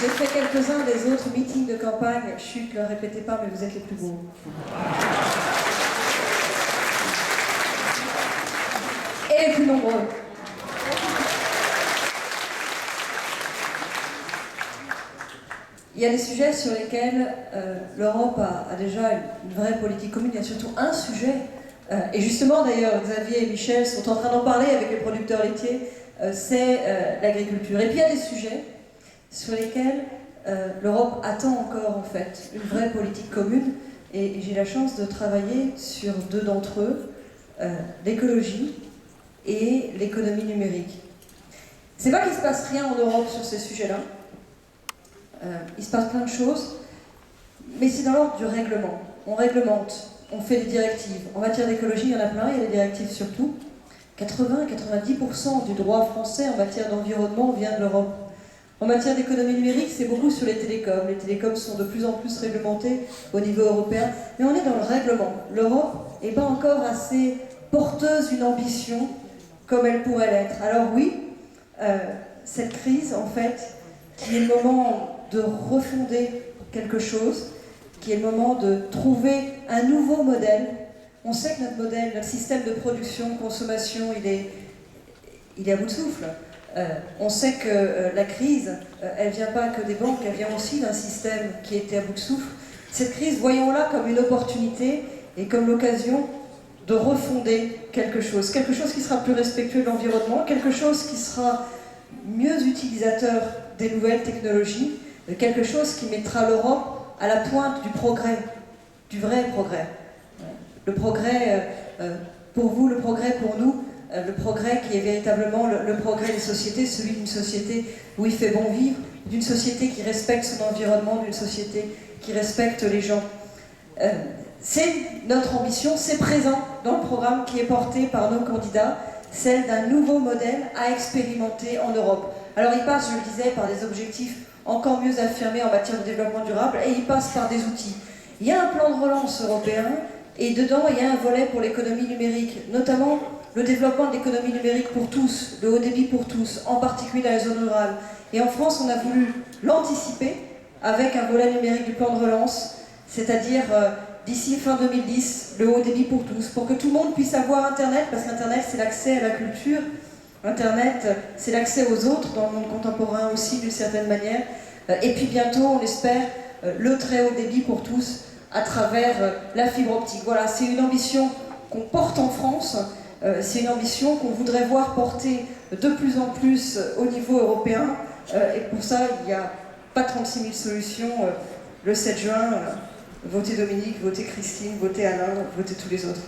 J'ai fait quelques-uns des autres meetings de campagne. Chut, ne le répétez pas, mais vous êtes les plus beaux. Et les plus nombreux. Il y a des sujets sur lesquels l'Europe a déjà une vraie politique commune. Il y a surtout un sujet, et justement d'ailleurs Xavier et Michel sont en train d'en parler avec les producteurs laitiers, c'est l'agriculture. Et puis il y a des sujets sur lesquels l'Europe attend encore en fait une vraie politique commune, et j'ai la chance de travailler sur deux d'entre eux, l'écologie et l'économie numérique. C'est pas qu'il se passe rien en Europe sur ces sujets-là. Il se passe plein de choses, mais c'est dans l'ordre du règlement. On réglemente, on fait des directives. En matière d'écologie, il y en a plein, il y a des directives surtout. 80-90% du droit français en matière d'environnement vient de l'Europe. En matière d'économie numérique, c'est beaucoup sur les télécoms. Les télécoms sont de plus en plus réglementés au niveau européen, mais on est dans le règlement. L'Europe n'est pas encore assez porteuse d'une ambition comme elle pourrait l'être. Alors oui, cette crise, en fait, qui est le moment de refonder quelque chose, qui est le moment de trouver un nouveau modèle. On sait que notre modèle, notre système de production, consommation, il est à bout de souffle. On sait que la crise, elle vient pas que des banques, elle vient aussi d'un système qui était à bout de souffle. Cette crise, voyons-la comme une opportunité et comme l'occasion de refonder quelque chose qui sera plus respectueux de l'environnement, quelque chose qui sera mieux utilisateur des nouvelles technologies, quelque chose qui mettra l'Europe à la pointe du progrès, du vrai progrès. Le progrès pour vous, le progrès pour nous, le progrès qui est véritablement le progrès des sociétés, celui d'une société où il fait bon vivre, d'une société qui respecte son environnement, d'une société qui respecte les gens. C'est notre ambition, c'est présent dans le programme qui est porté par nos candidats, celle d'un nouveau modèle à expérimenter en Europe. Alors il passe, je le disais, par des objectifs encore mieux affirmés en matière de développement durable, et il passe par des outils. Il y a un plan de relance européen, et dedans il y a un volet pour l'économie numérique, notamment le développement de l'économie numérique pour tous, le haut débit pour tous, en particulier dans les zones rurales. Et en France, on a voulu l'anticiper avec un volet numérique du plan de relance, c'est-à-dire d'ici fin 2010, le haut débit pour tous, pour que tout le monde puisse avoir Internet, parce qu'Internet, c'est l'accès à la culture. Internet, c'est l'accès aux autres, dans le monde contemporain aussi, d'une certaine manière. Et puis bientôt, on espère, le très haut débit pour tous, à travers la fibre optique. Voilà, c'est une ambition qu'on porte en France, c'est une ambition qu'on voudrait voir porter de plus en plus au niveau européen. Et pour ça, il n'y a pas 36 000 solutions. Le 7 juin, votez Dominique, votez Christine, votez Alain, votez tous les autres.